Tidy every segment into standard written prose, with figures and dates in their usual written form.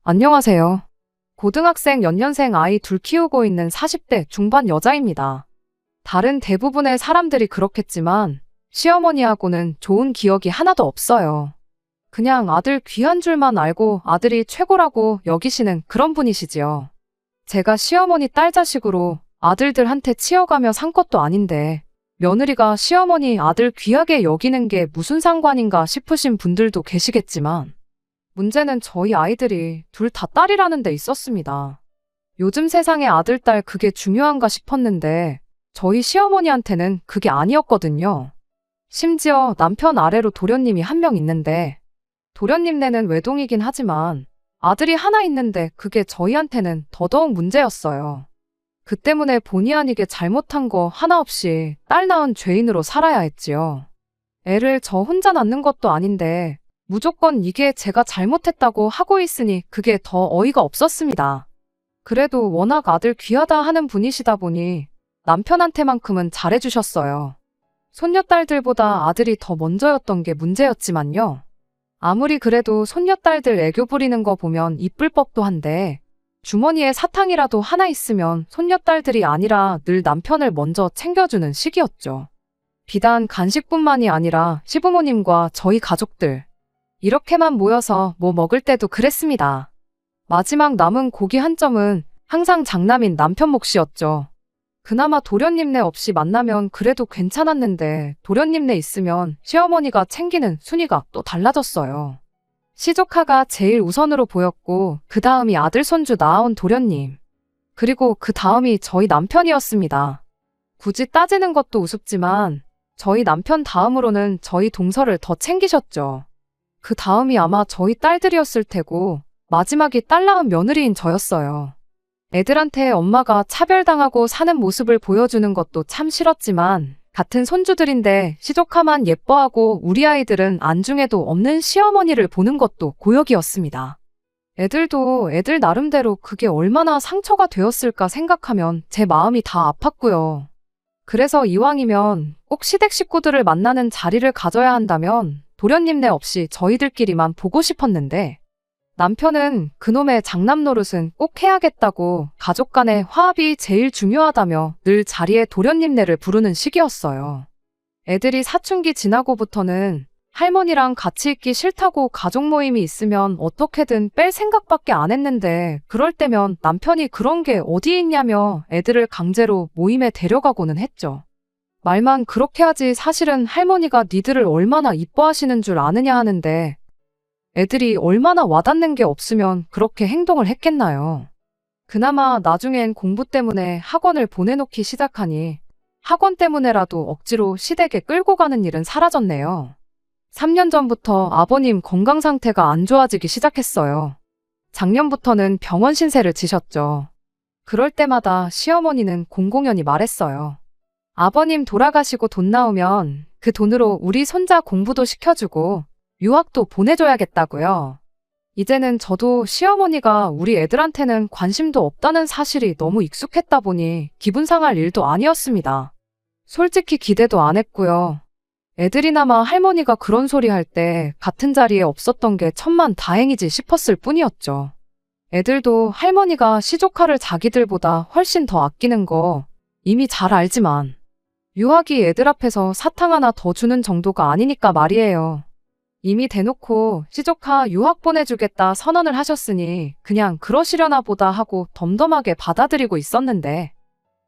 안녕하세요. 고등학생 연년생 아이 둘 키우고 있는 40대 중반 여자입니다. 다른 대부분의 사람들이 그렇겠지만 시어머니하고는 좋은 기억이 하나도 없어요. 그냥 아들 귀한 줄만 알고 아들이 최고라고 여기시는 그런 분이시지요. 제가 시어머니 딸 자식으로 아들들한테 치여가며 산 것도 아닌데 며느리가 시어머니 아들 귀하게 여기는 게 무슨 상관인가 싶으신 분들도 계시겠지만 문제는 저희 아이들이 둘 다 딸이라는 데 있었습니다. 요즘 세상에 아들, 딸 그게 중요한가 싶었는데 저희 시어머니한테는 그게 아니었거든요. 심지어 남편 아래로 도련님이 한 명 있는데 도련님네는 외동이긴 하지만 아들이 하나 있는데 그게 저희한테는 더더욱 문제였어요. 그 때문에 본의 아니게 잘못한 거 하나 없이 딸 낳은 죄인으로 살아야 했지요. 애를 저 혼자 낳는 것도 아닌데 무조건 이게 제가 잘못했다고 하고 있으니 그게 더 어이가 없었습니다. 그래도 워낙 아들 귀하다 하는 분이시다 보니 남편한테만큼은 잘해주셨어요. 손녀딸들보다 아들이 더 먼저였던 게 문제였지만요. 아무리 그래도 손녀딸들 애교 부리는 거 보면 이쁠 법도 한데 주머니에 사탕이라도 하나 있으면 손녀딸들이 아니라 늘 남편을 먼저 챙겨주는 시기였죠. 비단 간식뿐만이 아니라 시부모님과 저희 가족들 이렇게만 모여서 뭐 먹을 때도 그랬습니다. 마지막 남은 고기 한 점은 항상 장남인 남편 몫이었죠. 그나마 도련님네 없이 만나면 그래도 괜찮았는데 도련님네 있으면 시어머니가 챙기는 순위가 또 달라졌어요. 시조카가 제일 우선으로 보였고 그 다음이 아들 손주 낳아온 도련님. 그리고 그 다음이 저희 남편이었습니다. 굳이 따지는 것도 우습지만 저희 남편 다음으로는 저희 동서를 더 챙기셨죠. 그 다음이 아마 저희 딸들이었을 테고 마지막이 딸 낳은 며느리인 저였어요. 애들한테 엄마가 차별당하고 사는 모습을 보여주는 것도 참 싫었지만 같은 손주들인데 시조카만 예뻐하고 우리 아이들은 안중에도 없는 시어머니를 보는 것도 고역이었습니다. 애들도 애들 나름대로 그게 얼마나 상처가 되었을까 생각하면 제 마음이 다 아팠고요. 그래서 이왕이면 꼭 시댁 식구들을 만나는 자리를 가져야 한다면 도련님네 없이 저희들끼리만 보고 싶었는데 남편은 그놈의 장남 노릇은 꼭 해야겠다고 가족 간의 화합이 제일 중요하다며 늘 자리에 도련님네를 부르는 시기였어요. 애들이 사춘기 지나고부터는 할머니랑 같이 있기 싫다고 가족 모임이 있으면 어떻게든 뺄 생각밖에 안 했는데 그럴 때면 남편이 그런 게 어디 있냐며 애들을 강제로 모임에 데려가고는 했죠. 말만 그렇게 하지 사실은 할머니가 니들을 얼마나 이뻐하시는 줄 아느냐 하는데 애들이 얼마나 와닿는 게 없으면 그렇게 행동을 했겠나요. 그나마 나중엔 공부 때문에 학원을 보내놓기 시작하니 학원 때문에라도 억지로 시댁에 끌고 가는 일은 사라졌네요. 3년 전부터 아버님 건강 상태가 안 좋아지기 시작했어요. 작년부터는 병원 신세를 지셨죠. 그럴 때마다 시어머니는 공공연히 말했어요. 아버님 돌아가시고 돈 나오면 그 돈으로 우리 손자 공부도 시켜주고 유학도 보내줘야겠다고요. 이제는 저도 시어머니가 우리 애들한테는 관심도 없다는 사실이 너무 익숙했다 보니 기분 상할 일도 아니었습니다. 솔직히 기대도 안 했고요. 애들이나마 할머니가 그런 소리 할 때 같은 자리에 없었던 게 천만 다행이지 싶었을 뿐이었죠. 애들도 할머니가 시조카를 자기들보다 훨씬 더 아끼는 거 이미 잘 알지만 유학이 애들 앞에서 사탕 하나 더 주는 정도가 아니니까 말이에요. 이미 대놓고 시조카 유학 보내주겠다 선언을 하셨으니 그냥 그러시려나 보다 하고 덤덤하게 받아들이고 있었는데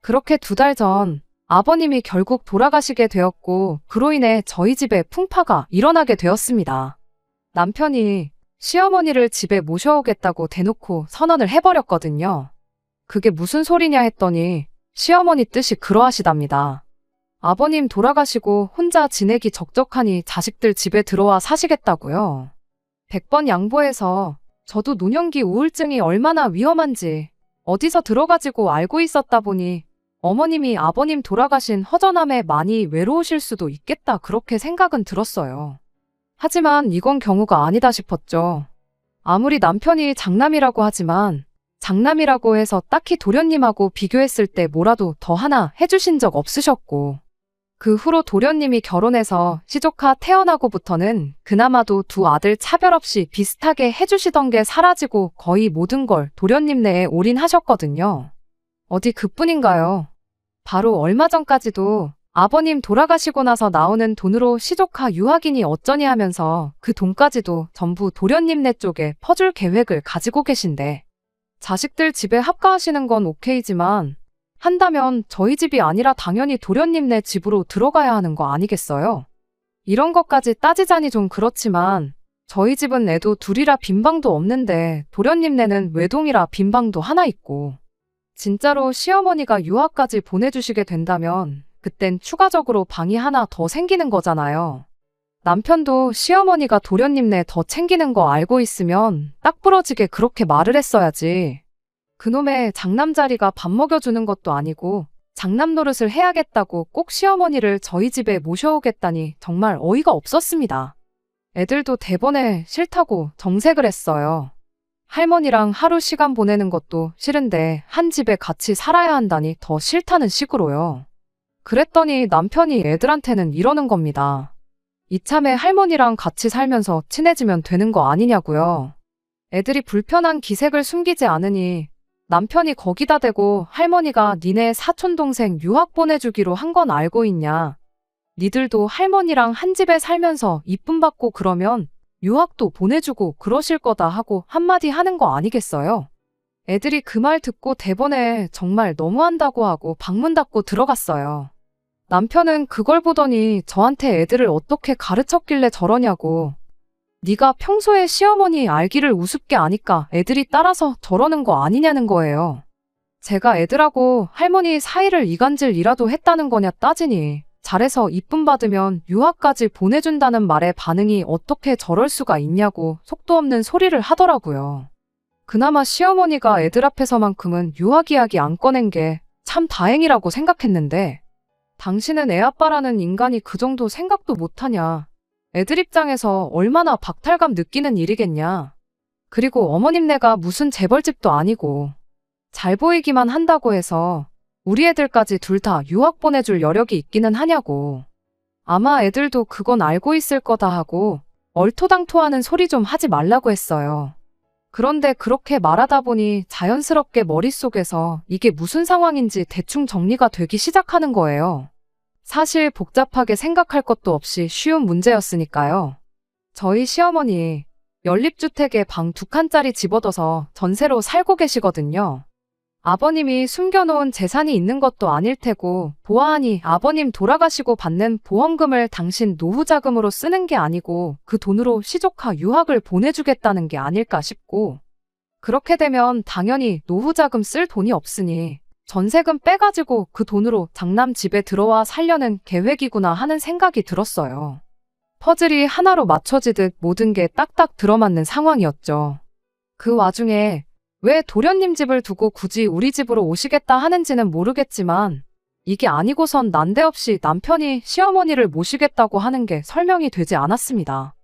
그렇게 2달 전 아버님이 결국 돌아가시게 되었고 그로 인해 저희 집에 풍파가 일어나게 되었습니다. 남편이 시어머니를 집에 모셔오겠다고 대놓고 선언을 해버렸거든요. 그게 무슨 소리냐 했더니 시어머니 뜻이 그러하시답니다. 아버님 돌아가시고 혼자 지내기 적적하니 자식들 집에 들어와 사시겠다고요. 100번 양보해서 저도 노년기 우울증이 얼마나 위험한지 어디서 들어가지고 알고 있었다 보니 어머님이 아버님 돌아가신 허전함에 많이 외로우실 수도 있겠다 그렇게 생각은 들었어요. 하지만 이건 경우가 아니다 싶었죠. 아무리 남편이 장남이라고 하지만 장남이라고 해서 딱히 도련님하고 비교했을 때 뭐라도 더 하나 해주신 적 없으셨고 그 후로 도련님이 결혼해서 시조카 태어나고부터는 그나마도 두 아들 차별 없이 비슷하게 해주시던 게 사라지고 거의 모든 걸 도련님네에 올인하셨거든요. 어디 그뿐인가요? 바로 얼마 전까지도 아버님 돌아가시고 나서 나오는 돈으로 시조카 유학이니 어쩌니 하면서 그 돈까지도 전부 도련님네 쪽에 퍼줄 계획을 가지고 계신데, 자식들 집에 합가하시는 건 오케이지만 한다면 저희 집이 아니라 당연히 도련님네 집으로 들어가야 하는 거 아니겠어요? 이런 것까지 따지자니 좀 그렇지만 저희 집은 애도 둘이라 빈방도 없는데 도련님네는 외동이라 빈방도 하나 있고, 진짜로 시어머니가 유학까지 보내주시게 된다면 그땐 추가적으로 방이 하나 더 생기는 거잖아요. 남편도 시어머니가 도련님네 더 챙기는 거 알고 있으면 딱 부러지게 그렇게 말을 했어야지. 그놈의 장남자리가 밥 먹여주는 것도 아니고 장남 노릇을 해야겠다고 꼭 시어머니를 저희 집에 모셔오겠다니 정말 어이가 없었습니다. 애들도 대번에 싫다고 정색을 했어요. 할머니랑 하루 시간 보내는 것도 싫은데 한 집에 같이 살아야 한다니 더 싫다는 식으로요. 그랬더니 남편이 애들한테는 이러는 겁니다. 이참에 할머니랑 같이 살면서 친해지면 되는 거 아니냐고요. 애들이 불편한 기색을 숨기지 않으니 남편이 거기다 대고 할머니가 니네 사촌동생 유학 보내주기로 한 건 알고 있냐. 니들도 할머니랑 한 집에 살면서 이쁨 받고 그러면 유학도 보내주고 그러실 거다 하고 한마디 하는 거 아니겠어요? 애들이 그 말 듣고 대번에 정말 너무한다고 하고 방문 닫고 들어갔어요. 남편은 그걸 보더니 저한테 애들을 어떻게 가르쳤길래 저러냐고. 네가 평소에 시어머니 알기를 우습게 아니까 애들이 따라서 저러는 거 아니냐는 거예요. 제가 애들하고 할머니 사이를 이간질이라도 했다는 거냐 따지니 잘해서 이쁨 받으면 유학까지 보내준다는 말에 반응이 어떻게 저럴 수가 있냐고 속도 없는 소리를 하더라고요. 그나마 시어머니가 애들 앞에서만큼은 유학 이야기 안 꺼낸 게 참 다행이라고 생각했는데, 당신은 애아빠라는 인간이 그 정도 생각도 못하냐. 애들 입장에서 얼마나 박탈감 느끼는 일이겠냐. 그리고 어머님네가 무슨 재벌집도 아니고 잘 보이기만 한다고 해서 우리 애들까지 둘 다 유학 보내줄 여력이 있기는 하냐고. 아마 애들도 그건 알고 있을 거다 하고 얼토당토하는 소리 좀 하지 말라고 했어요. 그런데 그렇게 말하다 보니 자연스럽게 머릿속에서 이게 무슨 상황인지 대충 정리가 되기 시작하는 거예요. 사실 복잡하게 생각할 것도 없이 쉬운 문제였으니까요. 저희 시어머니 연립주택에 방 2칸짜리 집 얻어서 전세로 살고 계시거든요. 아버님이 숨겨놓은 재산이 있는 것도 아닐 테고 보아하니 아버님 돌아가시고 받는 보험금을 당신 노후자금으로 쓰는 게 아니고 그 돈으로 시조카 유학을 보내주겠다는 게 아닐까 싶고, 그렇게 되면 당연히 노후자금 쓸 돈이 없으니 전세금 빼가지고 그 돈으로 장남 집에 들어와 살려는 계획이구나 하는 생각이 들었어요. 퍼즐이 하나로 맞춰지듯 모든 게 딱딱 들어맞는 상황이었죠. 그 와중에 왜 도련님 집을 두고 굳이 우리 집으로 오시겠다 하는지는 모르겠지만 이게 아니고선 난데없이 남편이 시어머니를 모시겠다고 하는 게 설명이 되지 않았습니다.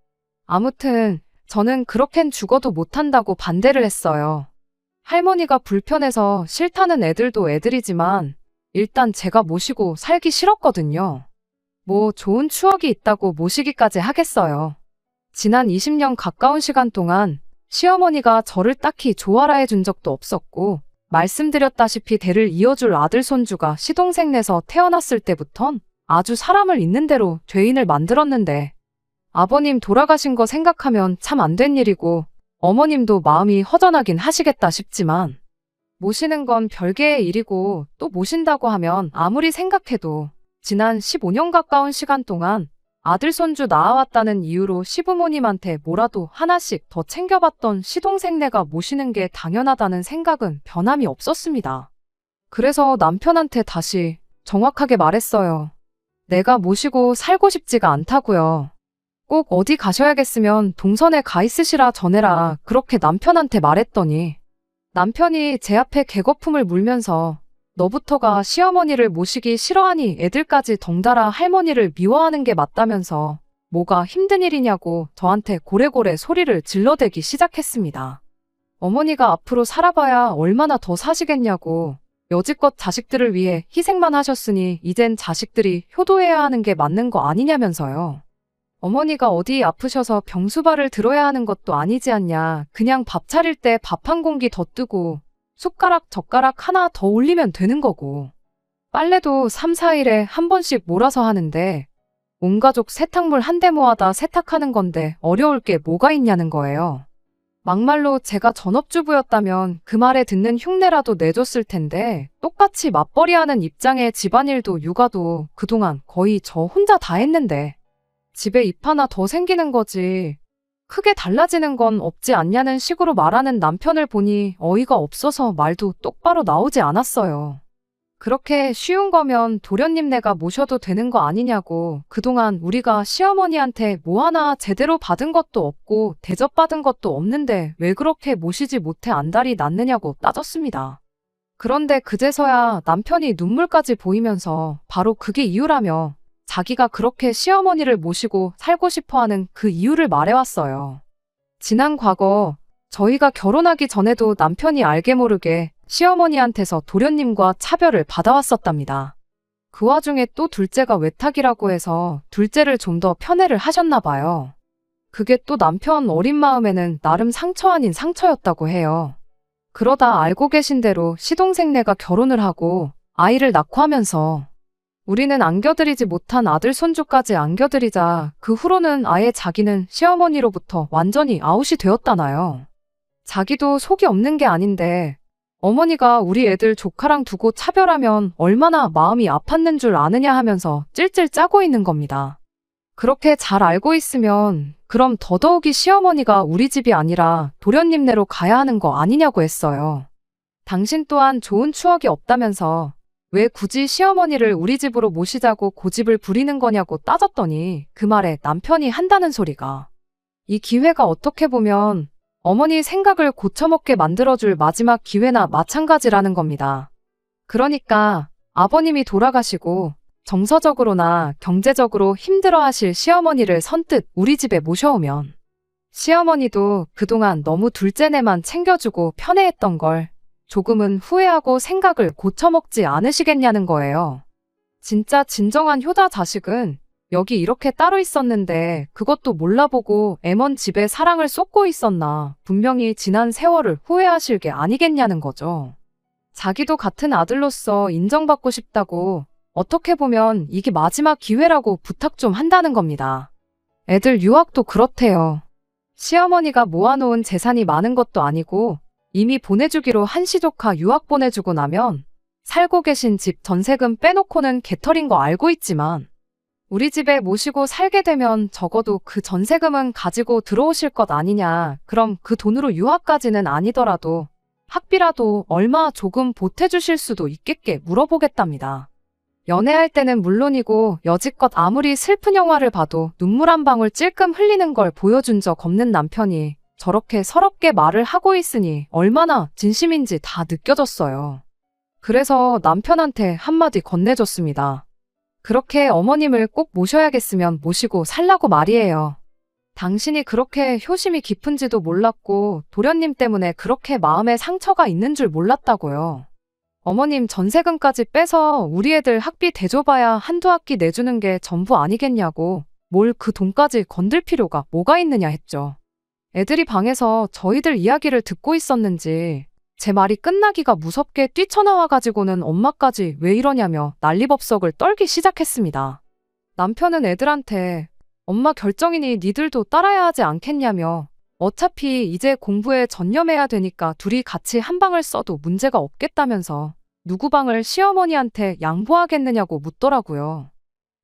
아무튼 저는 그렇겐 죽어도 못한다고 반대를 했어요. 할머니가 불편해서 싫다는 애들도 애들이지만 일단 제가 모시고 살기 싫었거든요. 뭐 좋은 추억이 있다고 모시기까지 하겠어요. 지난 20년 가까운 시간 동안 시어머니가 저를 딱히 좋아라 해준 적도 없었고, 말씀드렸다시피 대를 이어줄 아들 손주가 시동생네서 태어났을 때부턴 아주 사람을 있는 대로 죄인을 만들었는데, 아버님 돌아가신 거 생각하면 참 안 된 일이고 어머님도 마음이 허전하긴 하시겠다 싶지만, 모시는 건 별개의 일이고 또 모신다고 하면 아무리 생각해도 지난 15년 가까운 시간 동안 아들 손주 낳아왔다는 이유로 시부모님한테 뭐라도 하나씩 더 챙겨봤던 시동생네가 모시는 게 당연하다는 생각은 변함이 없었습니다. 그래서 남편한테 다시 정확하게 말했어요. 내가 모시고 살고 싶지가 않다고요. 꼭 어디 가셔야겠으면 동선에 가 있으시라 전해라, 그렇게 남편한테 말했더니 남편이 제 앞에 개거품을 물면서 너부터가 시어머니를 모시기 싫어하니 애들까지 덩달아 할머니를 미워하는 게 맞다면서 뭐가 힘든 일이냐고 저한테 고래고래 소리를 질러대기 시작했습니다. 어머니가 앞으로 살아봐야 얼마나 더 사시겠냐고, 여지껏 자식들을 위해 희생만 하셨으니 이젠 자식들이 효도해야 하는 게 맞는 거 아니냐면서요. 어머니가 어디 아프셔서 병수발을 들어야 하는 것도 아니지 않냐. 그냥 밥 차릴 때 밥 한 공기 더 뜨고 숟가락 젓가락 하나 더 올리면 되는 거고. 빨래도 3, 4일에 한 번씩 몰아서 하는데 온 가족 세탁물 한 대 모아다 세탁하는 건데 어려울 게 뭐가 있냐는 거예요. 막말로 제가 전업주부였다면 그 말에 듣는 흉내라도 내줬을 텐데 똑같이 맞벌이하는 입장에 집안일도 육아도 그동안 거의 저 혼자 다 했는데 집에 입 하나 더 생기는 거지. 크게 달라지는 건 없지 않냐는 식으로 말하는 남편을 보니 어이가 없어서 말도 똑바로 나오지 않았어요. 그렇게 쉬운 거면 도련님네가 모셔도 되는 거 아니냐고. 그동안 우리가 시어머니한테 뭐 하나 제대로 받은 것도 없고 대접받은 것도 없는데 왜 그렇게 모시지 못해 안달이 났느냐고 따졌습니다. 그런데 그제서야 남편이 눈물까지 보이면서 바로 그게 이유라며 자기가 그렇게 시어머니를 모시고 살고 싶어하는 그 이유를 말해왔어요. 지난 과거 저희가 결혼하기 전에도 남편이 알게 모르게 시어머니한테서 도련님과 차별을 받아왔었답니다. 그 와중에 또 둘째가 외탁이라고 해서 둘째를 좀 더 편애를 하셨나 봐요. 그게 또 남편 어린 마음에는 나름 상처 아닌 상처였다고 해요. 그러다 알고 계신 대로 시동생네가 결혼을 하고 아이를 낳고 하면서 우리는 안겨드리지 못한 아들 손주까지 안겨드리자 그 후로는 아예 자기는 시어머니로부터 완전히 아웃이 되었다나요. 자기도 속이 없는 게 아닌데 어머니가 우리 애들 조카랑 두고 차별하면 얼마나 마음이 아팠는 줄 아느냐 하면서 찔찔 짜고 있는 겁니다. 그렇게 잘 알고 있으면 그럼 더더욱이 시어머니가 우리 집이 아니라 도련님네로 가야 하는 거 아니냐고 했어요. 당신 또한 좋은 추억이 없다면서 왜 굳이 시어머니를 우리 집으로 모시자고 고집을 부리는 거냐고 따졌더니 그 말에 남편이 한다는 소리가 이 기회가 어떻게 보면 어머니 생각을 고쳐먹게 만들어줄 마지막 기회나 마찬가지라는 겁니다. 그러니까 아버님이 돌아가시고 정서적으로나 경제적으로 힘들어하실 시어머니를 선뜻 우리 집에 모셔오면 시어머니도 그동안 너무 둘째네만 챙겨주고 편애했던 걸 조금은 후회하고 생각을 고쳐먹지 않으시겠냐는 거예요. 진짜 진정한 효자 자식은 여기 이렇게 따로 있었는데 그것도 몰라보고 애먼 집에 사랑을 쏟고 있었나 분명히 지난 세월을 후회하실 게 아니겠냐는 거죠. 자기도 같은 아들로서 인정받고 싶다고 어떻게 보면 이게 마지막 기회라고 부탁 좀 한다는 겁니다. 애들 유학도 그렇대요. 시어머니가 모아놓은 재산이 많은 것도 아니고 이미 보내주기로 한 시조카 유학 보내주고 나면 살고 계신 집 전세금 빼놓고는 개털인 거 알고 있지만 우리 집에 모시고 살게 되면 적어도 그 전세금은 가지고 들어오실 것 아니냐. 그럼 그 돈으로 유학까지는 아니더라도 학비라도 얼마 조금 보태주실 수도 있겠게 물어보겠답니다. 연애할 때는 물론이고 여지껏 아무리 슬픈 영화를 봐도 눈물 한 방울 찔끔 흘리는 걸 보여준 적 없는 남편이 저렇게 서럽게 말을 하고 있으니 얼마나 진심인지 다 느껴졌어요. 그래서 남편한테 한마디 건네줬습니다. 그렇게 어머님을 꼭 모셔야겠으면 모시고 살라고 말이에요. 당신이 그렇게 효심이 깊은지도 몰랐고 도련님 때문에 그렇게 마음에 상처가 있는 줄 몰랐다고요. 어머님 전세금까지 빼서 우리 애들 학비 대줘봐야 한두 학기 내주는 게 전부 아니겠냐고 뭘 그 돈까지 건들 필요가 뭐가 있느냐 했죠. 애들이 방에서 저희들 이야기를 듣고 있었는지 제 말이 끝나기가 무섭게 뛰쳐나와가지고는 엄마까지 왜 이러냐며 난리법석을 떨기 시작했습니다. 남편은 애들한테 엄마 결정이니 니들도 따라야 하지 않겠냐며 어차피 이제 공부에 전념해야 되니까 둘이 같이 한 방을 써도 문제가 없겠다면서 누구 방을 시어머니한테 양보하겠느냐고 묻더라고요.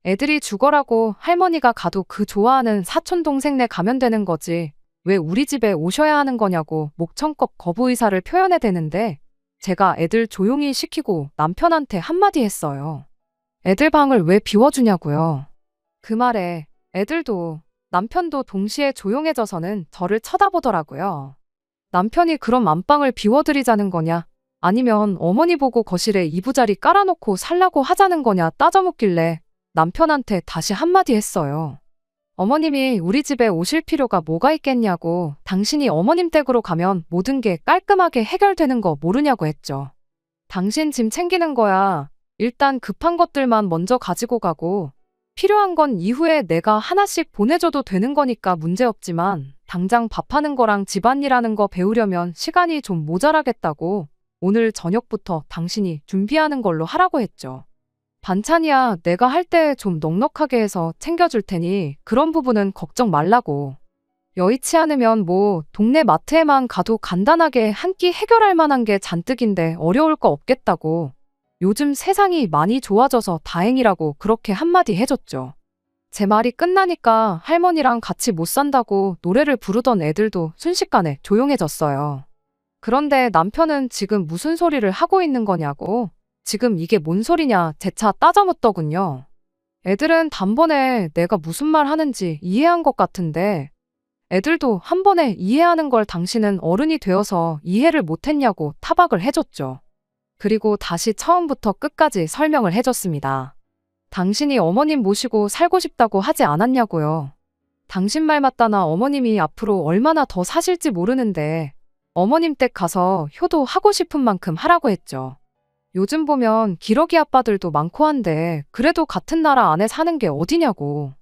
애들이 죽어라고 할머니가 가도 그 좋아하는 사촌 동생네 가면 되는 거지 왜 우리 집에 오셔야 하는 거냐고 목청껏 거부 의사를 표현해 대는데 제가 애들 조용히 시키고 남편한테 한마디 했어요. 애들 방을 왜 비워주냐고요. 그 말에 애들도 남편도 동시에 조용해져서는 저를 쳐다보더라고요. 남편이 그럼 안방을 비워드리자는 거냐 아니면 어머니 보고 거실에 이부자리 깔아놓고 살라고 하자는 거냐 따져 묻길래 남편한테 다시 한마디 했어요. 어머님이 우리 집에 오실 필요가 뭐가 있겠냐고 당신이 어머님 댁으로 가면 모든 게 깔끔하게 해결되는 거 모르냐고 했죠. 당신 짐 챙기는 거야. 일단 급한 것들만 먼저 가지고 가고, 필요한 건 이후에 내가 하나씩 보내줘도 되는 거니까 문제없지만, 당장 밥하는 거랑 집안일하는 거 배우려면 시간이 좀 모자라겠다고, 오늘 저녁부터 당신이 준비하는 걸로 하라고 했죠. 반찬이야 내가 할 때 좀 넉넉하게 해서 챙겨줄 테니 그런 부분은 걱정 말라고. 여의치 않으면 뭐 동네 마트에만 가도 간단하게 한 끼 해결할 만한 게 잔뜩인데 어려울 거 없겠다고. 요즘 세상이 많이 좋아져서 다행이라고 그렇게 한마디 해줬죠. 제 말이 끝나니까 할머니랑 같이 못 산다고 노래를 부르던 애들도 순식간에 조용해졌어요. 그런데 남편은 지금 무슨 소리를 하고 있는 거냐고, 지금 이게 뭔 소리냐 재차 따져묻더군요. 애들은 단번에 내가 무슨 말 하는지 이해한 것 같은데, 애들도 한 번에 이해하는 걸 당신은 어른이 되어서 이해를 못했냐고 타박을 해줬죠. 그리고 다시 처음부터 끝까지 설명을 해줬습니다. 당신이 어머님 모시고 살고 싶다고 하지 않았냐고요. 당신 말 맞다나 어머님이 앞으로 얼마나 더 사실지 모르는데 어머님 댁 가서 효도하고 싶은 만큼 하라고 했죠. 요즘 보면 기러기 아빠들도 많고 한데 그래도 같은 나라 안에 사는 게 어디냐고.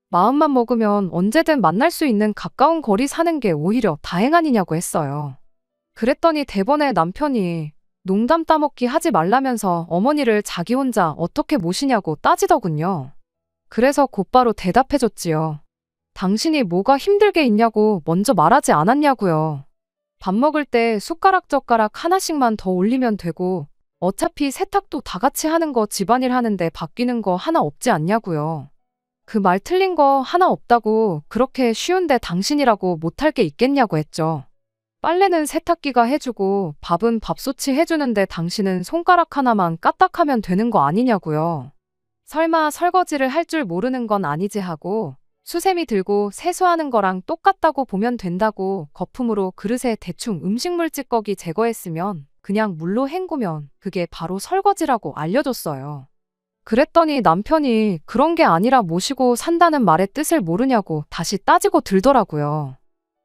마음만 먹으면 언제든 만날 수 있는 가까운 거리 사는 게 오히려 다행 아니냐고 했어요. 그랬더니 대번에 남편이 농담 따먹기 하지 말라면서 어머니를 자기 혼자 어떻게 모시냐고 따지더군요. 그래서 곧바로 대답해줬지요. 당신이 뭐가 힘들게 있냐고 먼저 말하지 않았냐고요. 밥 먹을 때 숟가락 젓가락 하나씩만 더 올리면 되고 어차피 세탁도 다 같이 하는 거 집안일 하는데 바뀌는 거 하나 없지 않냐고요. 그 말 틀린 거 하나 없다고 그렇게 쉬운데 당신이라고 못할 게 있겠냐고 했죠. 빨래는 세탁기가 해주고 밥은 밥솥이 해주는데 당신은 손가락 하나만 까딱하면 되는 거 아니냐고요. 설마 설거지를 할 줄 모르는 건 아니지 하고 수세미 들고 세수하는 거랑 똑같다고 보면 된다고 거품으로 그릇에 대충 음식물 찌꺼기 제거했으면 그냥 물로 헹구면 그게 바로 설거지라고 알려줬어요. 그랬더니 남편이 그런 게 아니라 모시고 산다는 말의 뜻을 모르냐고 다시 따지고 들더라고요.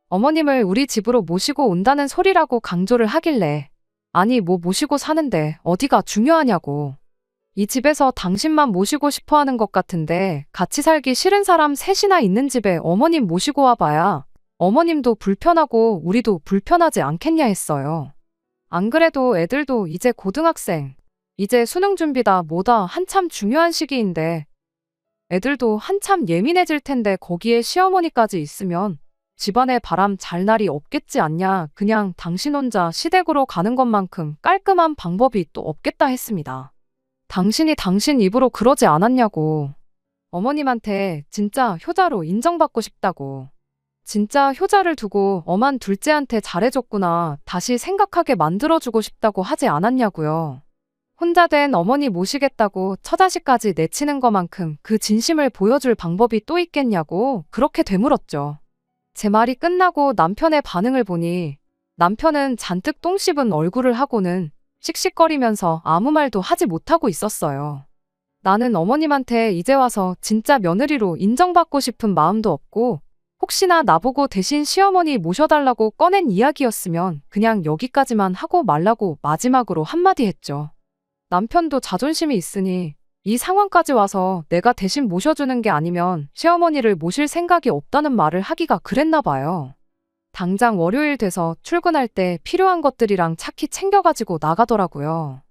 어머님을 우리 집으로 모시고 온다는 소리라고 강조를 하길래 아니 뭐 모시고 사는데 어디가 중요하냐고. 이 집에서 당신만 모시고 싶어 하는 것 같은데 같이 살기 싫은 사람 셋이나 있는 집에 어머님 모시고 와봐야 어머님도 불편하고 우리도 불편하지 않겠냐 했어요. 안 그래도 애들도 이제 고등학생, 이제 수능 준비다 뭐다 한참 중요한 시기인데 애들도 한참 예민해질 텐데 거기에 시어머니까지 있으면 집안에 바람 잘 날이 없겠지 않냐. 그냥 당신 혼자 시댁으로 가는 것만큼 깔끔한 방법이 또 없겠다 했습니다. 당신이 당신 입으로 그러지 않았냐고. 어머님한테 진짜 효자로 인정받고 싶다고. 진짜 효자를 두고 엄한 둘째한테 잘해줬구나. 다시 생각하게 만들어주고 싶다고 하지 않았냐고요. 혼자 된 어머니 모시겠다고 처자식까지 내치는 것만큼 그 진심을 보여줄 방법이 또 있겠냐고 그렇게 되물었죠. 제 말이 끝나고 남편의 반응을 보니 남편은 잔뜩 똥 씹은 얼굴을 하고는 씩씩거리면서 아무 말도 하지 못하고 있었어요. 나는 어머님한테 이제 와서 진짜 며느리로 인정받고 싶은 마음도 없고 혹시나 나보고 대신 시어머니 모셔달라고 꺼낸 이야기였으면 그냥 여기까지만 하고 말라고 마지막으로 한마디 했죠. 남편도 자존심이 있으니 이 상황까지 와서 내가 대신 모셔주는 게 아니면 시어머니를 모실 생각이 없다는 말을 하기가 그랬나 봐요. 당장 월요일 돼서 출근할 때 필요한 것들이랑 차키 챙겨가지고 나가더라고요.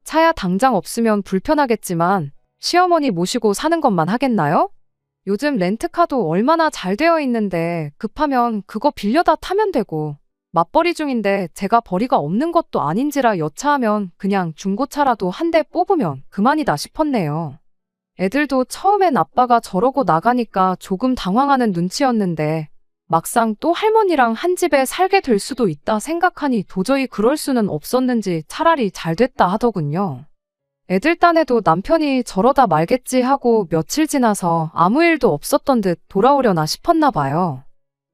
차야 당장 없으면 불편하겠지만 시어머니 모시고 사는 것만 하겠나요? 요즘 렌트카도 얼마나 잘 되어 있는데 급하면 그거 빌려다 타면 되고 맞벌이 중인데 제가 벌이가 없는 것도 아닌지라 여차하면 그냥 중고차라도 한 대 뽑으면 그만이다 싶었네요. 애들도 처음엔 아빠가 저러고 나가니까 조금 당황하는 눈치였는데 막상 또 할머니랑 한 집에 살게 될 수도 있다 생각하니 도저히 그럴 수는 없었는지 차라리 잘 됐다 하더군요. 애들 딴에도 남편이 저러다 말겠지 하고 며칠 지나서 아무 일도 없었던 듯 돌아오려나 싶었나 봐요.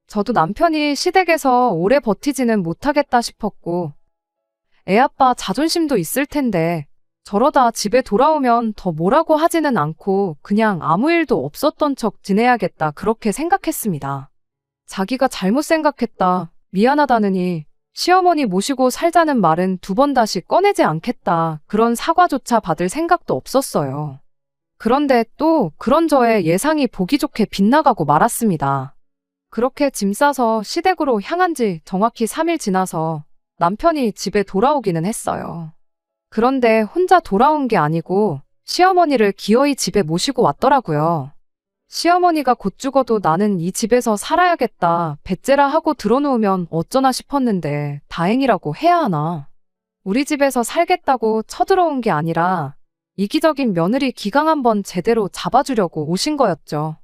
저도 남편이 시댁에서 오래 버티지는 못하겠다 싶었고 애아빠 자존심도 있을 텐데 저러다 집에 돌아오면 더 뭐라고 하지는 않고 그냥 아무 일도 없었던 척 지내야겠다 그렇게 생각했습니다. 자기가 잘못 생각했다, 미안하다느니 시어머니 모시고 살자는 말은 두 번 다시 꺼내지 않겠다. 그런 사과조차 받을 생각도 없었어요. 그런데 또 그런 저의 예상이 보기 좋게 빗나가고 말았습니다. 그렇게 짐 싸서 시댁으로 향한 지 정확히 3일 지나서 남편이 집에 돌아오기는 했어요. 그런데 혼자 돌아온 게 아니고 시어머니를 기어이 집에 모시고 왔더라고요. 시어머니가 곧 죽어도 나는 이 집에서 살아야겠다. 배째라 하고 들어놓으면 어쩌나 싶었는데 다행이라고 해야 하나. 우리 집에서 살겠다고 쳐들어온 게 아니라 이기적인 며느리 기강 한번 제대로 잡아주려고 오신 거였죠.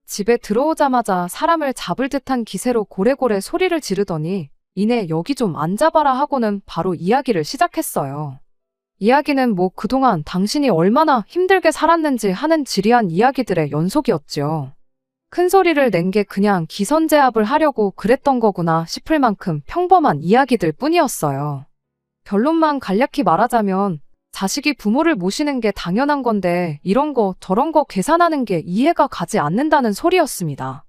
집에 들어오자마자 사람을 잡을 듯한 기세로 고래고래 소리를 지르더니 이내 여기 좀 앉아봐라 하고는 바로 이야기를 시작했어요. 이야기는 뭐 그동안 당신이 얼마나 힘들게 살았는지 하는 지리한 이야기들의 연속이었죠. 큰 소리를 낸 게 그냥 기선제압을 하려고 그랬던 거구나 싶을 만큼 평범한 이야기들 뿐이었어요. 결론만 간략히 말하자면 자식이 부모를 모시는 게 당연한 건데 이런 거 저런 거 계산하는 게 이해가 가지 않는다는 소리였습니다.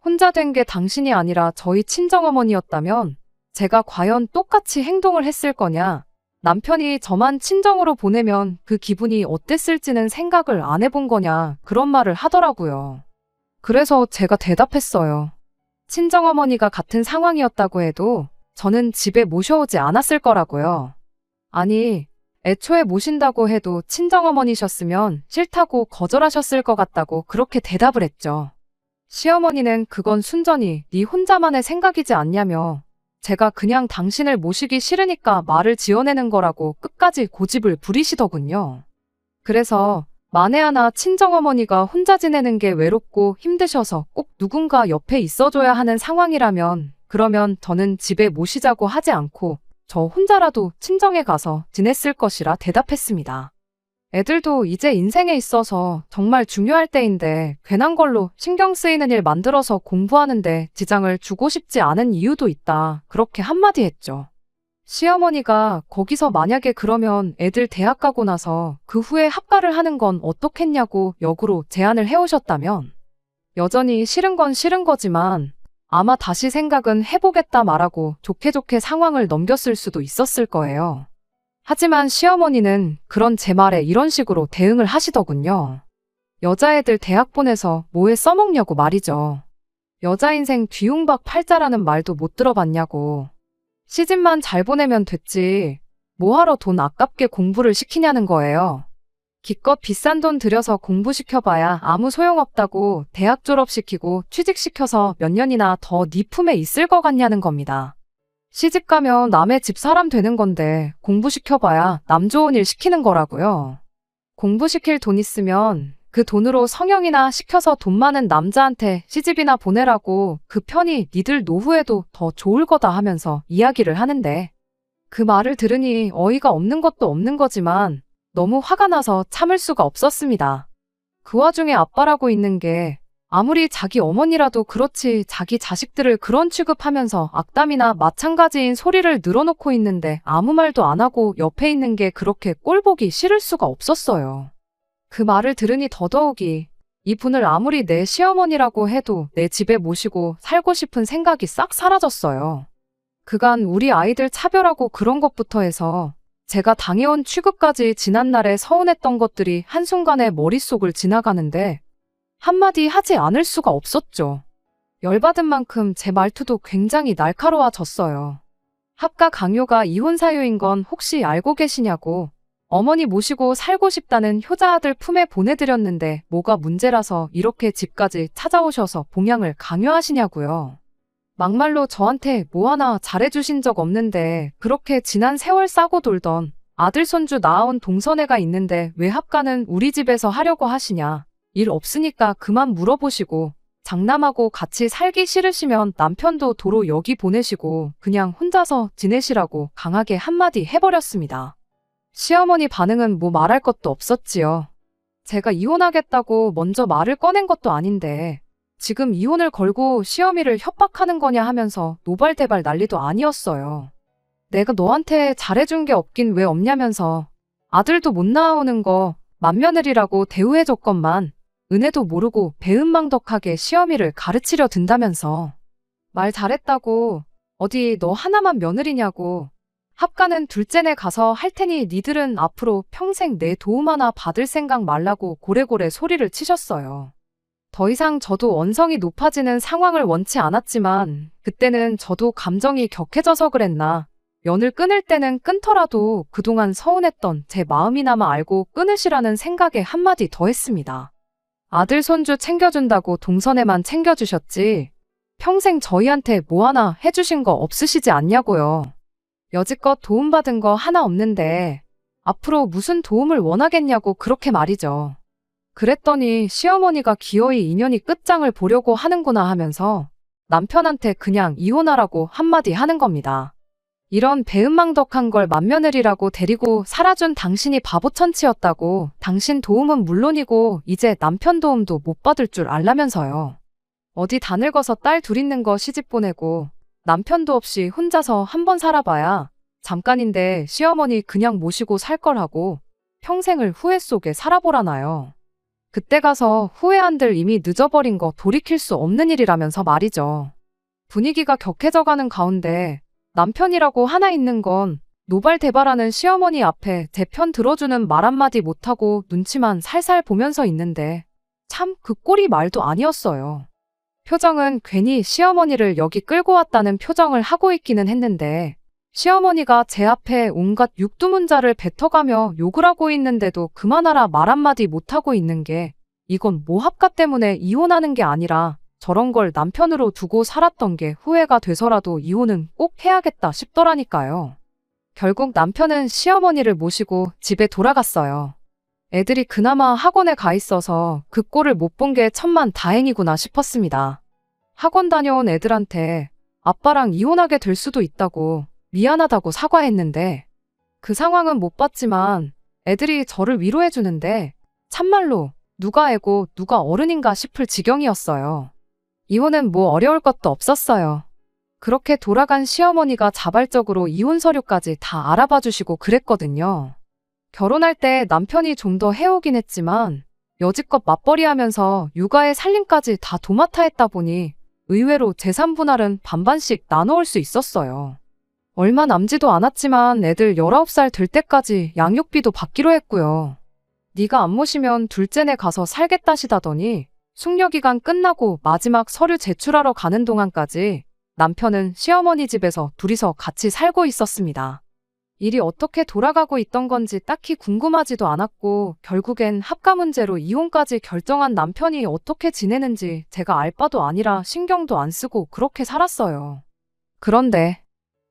혼자 된 게 당신이 아니라 저희 친정어머니였다면 제가 과연 똑같이 행동을 했을 거냐? 남편이 저만 친정으로 보내면 그 기분이 어땠을지는 생각을 안 해본 거냐 그런 말을 하더라고요. 그래서 제가 대답했어요. 친정어머니가 같은 상황이었다고 해도 저는 집에 모셔오지 않았을 거라고요. 아니, 애초에 모신다고 해도 친정어머니셨으면 싫다고 거절하셨을 것 같다고 그렇게 대답을 했죠. 시어머니는 그건 순전히 네 혼자만의 생각이지 않냐며 제가 그냥 당신을 모시기 싫으니까 말을 지어내는 거라고 끝까지 고집을 부리시더군요. 그래서 만에 하나 친정어머니가 혼자 지내는 게 외롭고 힘드셔서 꼭 누군가 옆에 있어줘야 하는 상황이라면 그러면 저는 집에 모시자고 하지 않고 저 혼자라도 친정에 가서 지냈을 것이라 대답했습니다. 애들도 이제 인생에 있어서 정말 중요할 때인데 괜한 걸로 신경 쓰이는 일 만들어서 공부하는데 지장을 주고 싶지 않은 이유도 있다. 그렇게 한마디 했죠. 시어머니가 거기서 만약에 그러면 애들 대학 가고 나서 그 후에 합가를 하는 건 어떻겠냐고 역으로 제안을 해오셨다면 여전히 싫은 건 싫은 거지만 아마 다시 생각은 해보겠다 말하고 좋게 좋게 상황을 넘겼을 수도 있었을 거예요. 하지만 시어머니는 그런 제 말에 이런 식으로 대응을 하시더군요. 여자애들 대학 보내서 뭐에 써먹냐고 말이죠. 여자 인생 뒤움박 팔자라는 말도 못 들어봤냐고. 시집만 잘 보내면 됐지. 뭐하러 돈 아깝게 공부를 시키냐는 거예요. 기껏 비싼 돈 들여서 공부시켜봐야 아무 소용없다고 대학 졸업시키고 취직시켜서 몇 년이나 더 네 품에 있을 것 같냐는 겁니다. 시집가면 남의 집 사람 되는 건데 공부시켜봐야 남 좋은 일 시키는 거라고요. 공부시킬 돈 있으면 그 돈으로 성형이나 시켜서 돈 많은 남자한테 시집이나 보내라고 그 편이 니들 노후에도 더 좋을 거다 하면서 이야기를 하는데 그 말을 들으니 어이가 없는 것도 없는 거지만 너무 화가 나서 참을 수가 없었습니다. 그 와중에 아빠라고 있는 게 아무리 자기 어머니라도 그렇지 자기 자식들을 그런 취급하면서 악담이나 마찬가지인 소리를 늘어놓고 있는데 아무 말도 안 하고 옆에 있는 게 그렇게 꼴보기 싫을 수가 없었어요. 그 말을 들으니 더더욱이 이분을 아무리 내 시어머니라고 해도 내 집에 모시고 살고 싶은 생각이 싹 사라졌어요. 그간 우리 아이들 차별하고 그런 것부터 해서 제가 당해온 취급까지 지난날에 서운했던 것들이 한순간에 머릿속을 지나가는데 한마디 하지 않을 수가 없었죠. 열받은 만큼 제 말투도 굉장히 날카로워졌어요. 합가 강요가 이혼 사유인 건 혹시 알고 계시냐고 어머니 모시고 살고 싶다는 효자 아들 품에 보내드렸는데 뭐가 문제라서 이렇게 집까지 찾아오셔서 봉양을 강요하시냐고요. 막말로 저한테 뭐 하나 잘해주신 적 없는데 그렇게 지난 세월 싸고 돌던 아들 손주 낳아온 동서애가 있는데 왜 합가는 우리 집에서 하려고 하시냐. 일 없으니까 그만 물어보시고 장남하고 같이 살기 싫으시면 남편도 도로 여기 보내시고 그냥 혼자서 지내시라고 강하게 한마디 해버렸습니다. 시어머니 반응은 뭐 말할 것도 없었지요. 제가 이혼하겠다고 먼저 말을 꺼낸 것도 아닌데 지금 이혼을 걸고 시어미를 협박하는 거냐 하면서 노발대발 난리도 아니었어요. 내가 너한테 잘해준 게 없긴 왜 없냐면서 아들도 못 낳아오는 거 맏며느리라고 대우해줬건만 은혜도 모르고 배은망덕하게 시어미를 가르치려 든다면서 말 잘했다고 어디 너 하나만 며느리냐고. 합가는 둘째네 가서 할 테니 니들은 앞으로 평생 내 도움 하나 받을 생각 말라고 고래고래 소리를 치셨어요. 더 이상 저도 언성이 높아지는 상황을 원치 않았지만 그때는 저도 감정이 격해져서 그랬나. 연을 끊을 때는 끊더라도 그동안 서운했던 제 마음이나마 알고 끊으시라는 생각에 한마디 더 했습니다. 아들 손주 챙겨준다고 동선에만 챙겨주셨지 평생 저희한테 뭐 하나 해주신 거 없으시지 않냐고요. 여지껏 도움받은 거 하나 없는데 앞으로 무슨 도움을 원하겠냐고 그렇게 말이죠. 그랬더니 시어머니가 기어이 인연이 끝장을 보려고 하는구나 하면서 남편한테 그냥 이혼하라고 한마디 하는 겁니다. 이런 배은망덕한 걸 맏며느리라고 데리고 살아준 당신이 바보천치였다고 당신 도움은 물론이고 이제 남편 도움도 못 받을 줄 알라면서요. 어디 다 늙어서 딸 둘 있는 거 시집 보내고 남편도 없이 혼자서 한번 살아봐야 잠깐인데 시어머니 그냥 모시고 살 거라고 평생을 후회 속에 살아보라나요. 그때 가서 후회한들 이미 늦어버린 거 돌이킬 수 없는 일이라면서 말이죠. 분위기가 격해져가는 가운데 남편이라고 하나 있는 건 노발대발하는 시어머니 앞에 제 편 들어주는 말 한마디 못하고 눈치만 살살 보면서 있는데 참 그 꼴이 말도 아니었어요. 표정은 괜히 시어머니를 여기 끌고 왔다는 표정을 하고 있기는 했는데 시어머니가 제 앞에 온갖 육두문자를 뱉어가며 욕을 하고 있는데도 그만하라 말 한마디 못하고 있는 게 이건 뭐 합가 때문에 이혼하는 게 아니라 저런 걸 남편으로 두고 살았던 게 후회가 돼서라도 이혼은 꼭 해야겠다 싶더라니까요. 결국 남편은 시어머니를 모시고 집에 돌아갔어요. 애들이 그나마 학원에 가 있어서 그 꼴을 못 본 게 천만 다행이구나 싶었습니다. 학원 다녀온 애들한테 아빠랑 이혼하게 될 수도 있다고 미안하다고 사과했는데 그 상황은 못 봤지만 애들이 저를 위로해주는데 참말로 누가 애고 누가 어른인가 싶을 지경이었어요. 이혼은 뭐 어려울 것도 없었어요. 그렇게 돌아간 시어머니가 자발적으로 이혼 서류까지 다 알아봐 주시고 그랬거든요. 결혼할 때 남편이 좀 더 해오긴 했지만 여지껏 맞벌이하면서 육아에 살림까지 다 도맡아 했다 보니 의외로 재산 분할은 반반씩 나눠올 수 있었어요. 얼마 남지도 않았지만 애들 19살 될 때까지 양육비도 받기로 했고요. 네가 안 모시면 둘째네 가서 살겠다시다더니 숙려기간 끝나고 마지막 서류 제출하러 가는 동안까지 남편은 시어머니 집에서 둘이서 같이 살고 있었습니다. 일이 어떻게 돌아가고 있던 건지 딱히 궁금하지도 않았고 결국엔 합가 문제로 이혼까지 결정한 남편이 어떻게 지내는지 제가 알 바도 아니라 신경도 안 쓰고 그렇게 살았어요. 그런데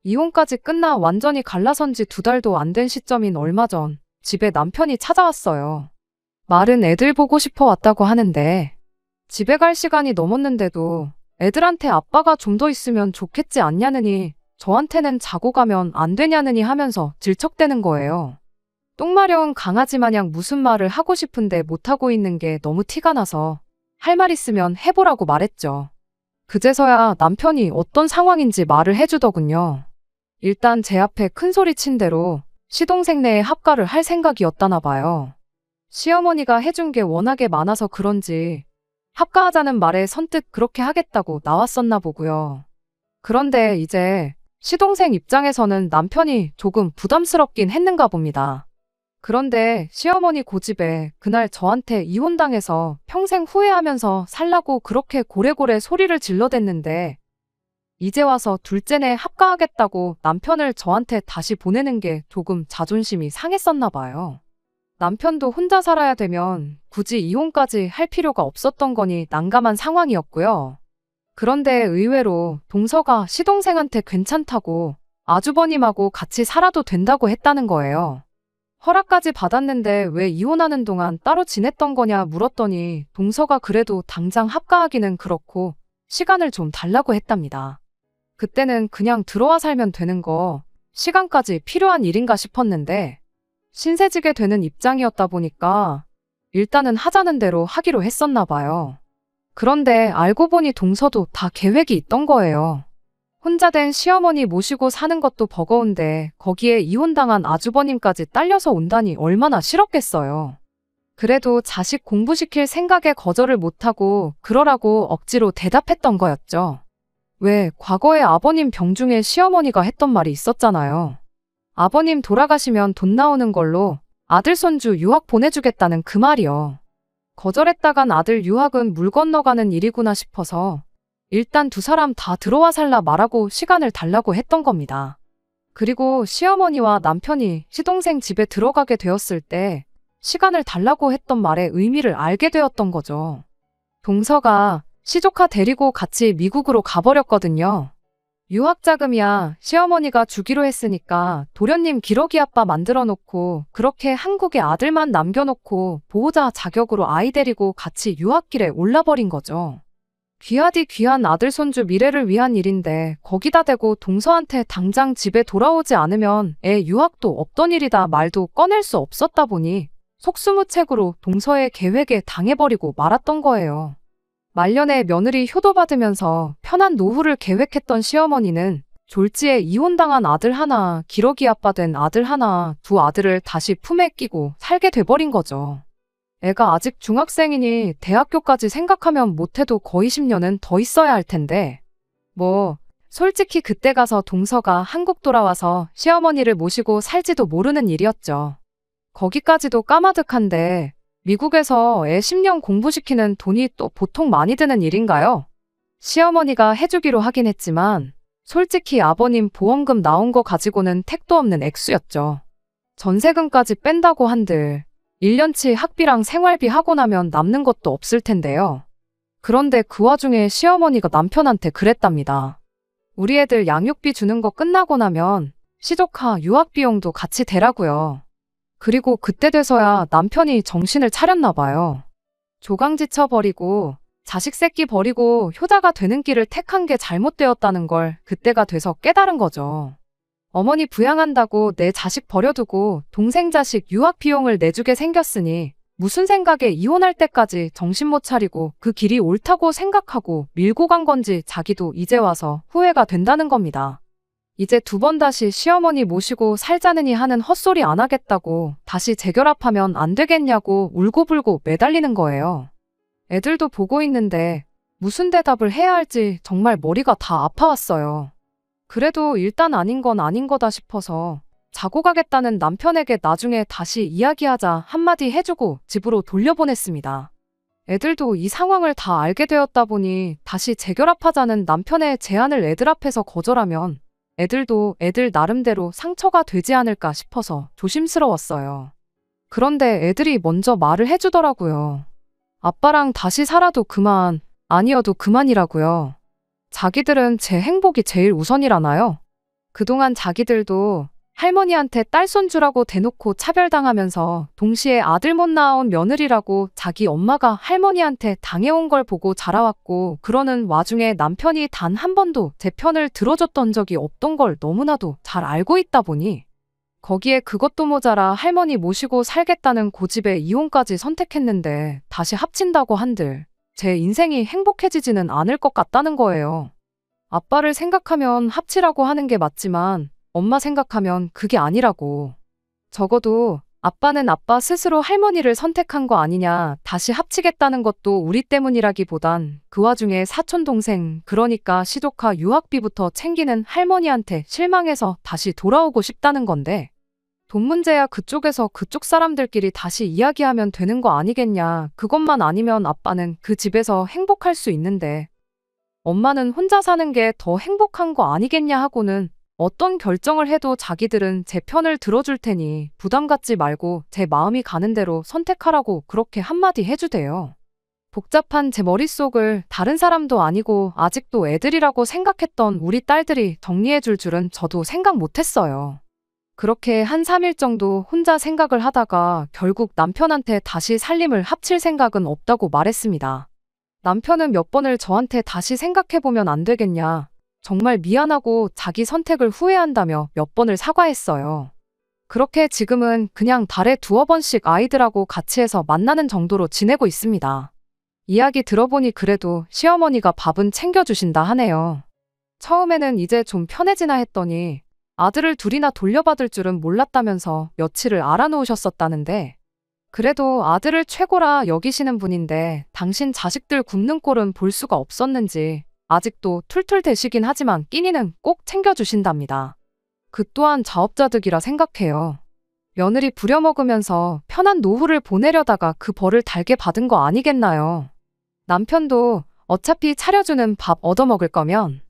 이혼까지 끝나 완전히 갈라선 지 2달도 안 된 시점인 얼마 전 집에 남편이 찾아왔어요. 말은 애들 보고 싶어 왔다고 하는데 집에 갈 시간이 넘었는데도 애들한테 아빠가 좀 더 있으면 좋겠지 않냐느니 저한테는 자고 가면 안 되냐느니 하면서 질척대는 거예요. 똥마려운 강아지 마냥 무슨 말을 하고 싶은데 못하고 있는 게 너무 티가 나서 할 말 있으면 해보라고 말했죠. 그제서야 남편이 어떤 상황인지 말을 해주더군요. 일단 제 앞에 큰 소리 친 대로 시동생네에 합가를 할 생각이었다나 봐요. 시어머니가 해준 게 워낙에 많아서 그런지 합가하자는 말에 선뜻 그렇게 하겠다고 나왔었나 보고요. 그런데 이제 시동생 입장에서는 남편이 조금 부담스럽긴 했는가 봅니다. 그런데 시어머니 고집에 그날 저한테 이혼당해서 평생 후회하면서 살라고 그렇게 고래고래 소리를 질러댔는데 이제 와서 둘째네 합가하겠다고 남편을 저한테 다시 보내는 게 조금 자존심이 상했었나 봐요. 남편도 혼자 살아야 되면 굳이 이혼까지 할 필요가 없었던 거니 난감한 상황이었고요. 그런데 의외로 동서가 시동생한테 괜찮다고 아주버님하고 같이 살아도 된다고 했다는 거예요. 허락까지 받았는데 왜 이혼하는 동안 따로 지냈던 거냐 물었더니 동서가 그래도 당장 합가하기는 그렇고 시간을 좀 달라고 했답니다. 그때는 그냥 들어와 살면 되는 거 시간까지 필요한 일인가 싶었는데 신세지게 되는 입장이었다 보니까 일단은 하자는 대로 하기로 했었나 봐요. 그런데 알고 보니 동서도 다 계획이 있던 거예요. 혼자 된 시어머니 모시고 사는 것도 버거운데 거기에 이혼당한 아주버님까지 딸려서 온다니 얼마나 싫었겠어요. 그래도 자식 공부시킬 생각에 거절을 못하고 그러라고 억지로 대답했던 거였죠. 왜 과거에 아버님 병 중에 시어머니가 했던 말이 있었잖아요. 아버님 돌아가시면 돈 나오는 걸로 아들 손주 유학 보내주겠다는 그 말이요. 거절했다간 아들 유학은 물 건너가는 일이구나 싶어서 일단 두 사람 다 들어와 살라 말하고 시간을 달라고 했던 겁니다. 그리고 시어머니와 남편이 시동생 집에 들어가게 되었을 때 시간을 달라고 했던 말의 의미를 알게 되었던 거죠. 동서가 시조카 데리고 같이 미국으로 가버렸거든요. 유학 자금이야 시어머니가 주기로 했으니까 도련님 기러기 아빠 만들어 놓고 그렇게 한국에 아들만 남겨놓고 보호자 자격으로 아이 데리고 같이 유학길에 올라버린 거죠. 귀하디 귀한 아들 손주 미래를 위한 일인데 거기다 대고 동서한테 당장 집에 돌아오지 않으면 애 유학도 없던 일이다 말도 꺼낼 수 없었다 보니 속수무책으로 동서의 계획에 당해버리고 말았던 거예요. 말년에 며느리 효도받으면서 편한 노후를 계획했던 시어머니는 졸지에 이혼당한 아들 하나, 기러기 아빠 된 아들 하나, 두 아들을 다시 품에 끼고 살게 돼버린 거죠. 애가 아직 중학생이니 대학교까지 생각하면 못해도 거의 10년은 더 있어야 할 텐데. 솔직히 그때 가서 동서가 한국 돌아와서 시어머니를 모시고 살지도 모르는 일이었죠. 거기까지도 까마득한데 미국에서 애 10년 공부시키는 돈이 또 보통 많이 드는 일인가요? 시어머니가 해주기로 하긴 했지만 솔직히 아버님 보험금 나온 거 가지고는 택도 없는 액수였죠. 전세금까지 뺀다고 한들 1년치 학비랑 생활비 하고 나면 남는 것도 없을 텐데요. 그런데 그 와중에 시어머니가 남편한테 그랬답니다. 우리 애들 양육비 주는 거 끝나고 나면 시조카 유학비용도 같이 대라고요. 그리고 그때 돼서야 남편이 정신을 차렸나 봐요. 조강지쳐 버리고 자식 새끼 버리고 효자가 되는 길을 택한 게 잘못되었다는 걸 그때가 돼서 깨달은 거죠. 어머니 부양한다고 내 자식 버려두고 동생 자식 유학 비용을 내주게 생겼으니 무슨 생각에 이혼할 때까지 정신 못 차리고 그 길이 옳다고 생각하고 밀고 간 건지 자기도 이제 와서 후회가 된다는 겁니다. 이제 두 번 다시 시어머니 모시고 살자느니 하는 헛소리 안 하겠다고 다시 재결합하면 안 되겠냐고 울고불고 매달리는 거예요. 애들도 보고 있는데 무슨 대답을 해야 할지 정말 머리가 다 아파왔어요. 그래도 일단 아닌 건 아닌 거다 싶어서 자고 가겠다는 남편에게 나중에 다시 이야기하자 한마디 해주고 집으로 돌려보냈습니다. 애들도 이 상황을 다 알게 되었다 보니 다시 재결합하자는 남편의 제안을 애들 앞에서 거절하면 애들도 애들 나름대로 상처가 되지 않을까 싶어서 조심스러웠어요. 그런데 애들이 먼저 말을 해주더라고요. 아빠랑 다시 살아도 그만, 아니어도 그만이라고요. 자기들은 제 행복이 제일 우선이라나요? 그동안 자기들도 할머니한테 딸 손주라고 대놓고 차별당하면서 동시에 아들 못 낳아온 며느리라고 자기 엄마가 할머니한테 당해온 걸 보고 자라왔고 그러는 와중에 남편이 단 한 번도 제 편을 들어줬던 적이 없던 걸 너무나도 잘 알고 있다 보니 거기에 그것도 모자라 할머니 모시고 살겠다는 고집에 이혼까지 선택했는데 다시 합친다고 한들 제 인생이 행복해지지는 않을 것 같다는 거예요. 아빠를 생각하면 합치라고 하는 게 맞지만 엄마 생각하면 그게 아니라고. 적어도 아빠는 아빠 스스로 할머니를 선택한 거 아니냐, 다시 합치겠다는 것도 우리 때문이라기보단 그 와중에 사촌 동생, 그러니까 시조카 유학비부터 챙기는 할머니한테 실망해서 다시 돌아오고 싶다는 건데 돈 문제야 그쪽에서 그쪽 사람들끼리 다시 이야기하면 되는 거 아니겠냐. 그것만 아니면 아빠는 그 집에서 행복할 수 있는데 엄마는 혼자 사는 게 더 행복한 거 아니겠냐 하고는 어떤 결정을 해도 자기들은 제 편을 들어줄 테니 부담 갖지 말고 제 마음이 가는 대로 선택하라고 그렇게 한마디 해주대요. 복잡한 제 머릿속을 다른 사람도 아니고 아직도 애들이라고 생각했던 우리 딸들이 정리해줄 줄은 저도 생각 못했어요. 그렇게 한 3일 정도 혼자 생각을 하다가 결국 남편한테 다시 살림을 합칠 생각은 없다고 말했습니다. 남편은 몇 번을 저한테 다시 생각해보면 안 되겠냐. 정말 미안하고 자기 선택을 후회한다며 몇 번을 사과했어요. 그렇게 지금은 그냥 달에 두어 번씩 아이들하고 같이 해서 만나는 정도로 지내고 있습니다. 이야기 들어보니 그래도 시어머니가 밥은 챙겨주신다 하네요. 처음에는 이제 좀 편해지나 했더니 아들을 둘이나 돌려받을 줄은 몰랐다면서 며칠을 알아놓으셨었다는데 그래도 아들을 최고라 여기시는 분인데 당신 자식들 굶는 꼴은 볼 수가 없었는지 아직도 툴툴대시긴 하지만 끼니는 꼭 챙겨주신답니다. 그 또한 자업자득이라 생각해요. 며느리 부려먹으면서 편한 노후를 보내려다가 그 벌을 달게 받은 거 아니겠나요? 남편도 어차피 차려주는 밥 얻어먹을 거면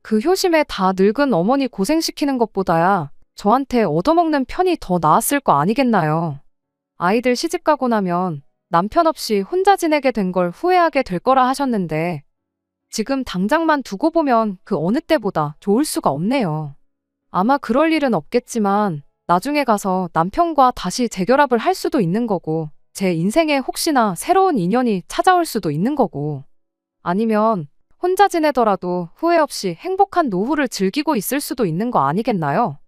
그 효심에 다 늙은 어머니 고생시키는 것보다야 저한테 얻어먹는 편이 더 나았을 거 아니겠나요? 아이들 시집가고 나면 남편 없이 혼자 지내게 된 걸 후회하게 될 거라 하셨는데 지금 당장만 두고 보면 그 어느 때보다 좋을 수가 없네요. 아마 그럴 일은 없겠지만 나중에 가서 남편과 다시 재결합을 할 수도 있는 거고 제 인생에 혹시나 새로운 인연이 찾아올 수도 있는 거고 아니면 혼자 지내더라도 후회 없이 행복한 노후를 즐기고 있을 수도 있는 거 아니겠나요?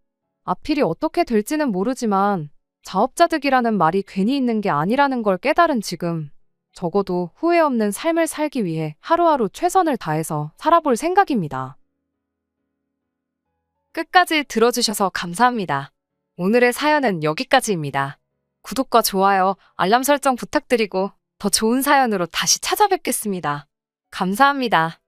앞일이 어떻게 될지는 모르지만 자업자득이라는 말이 괜히 있는 게 아니라는 걸 깨달은 지금 적어도 후회 없는 삶을 살기 위해 하루하루 최선을 다해서 살아볼 생각입니다. 끝까지 들어주셔서 감사합니다. 오늘의 사연은 여기까지입니다. 구독과 좋아요, 알람 설정 부탁드리고 더 좋은 사연으로 다시 찾아뵙겠습니다. 감사합니다.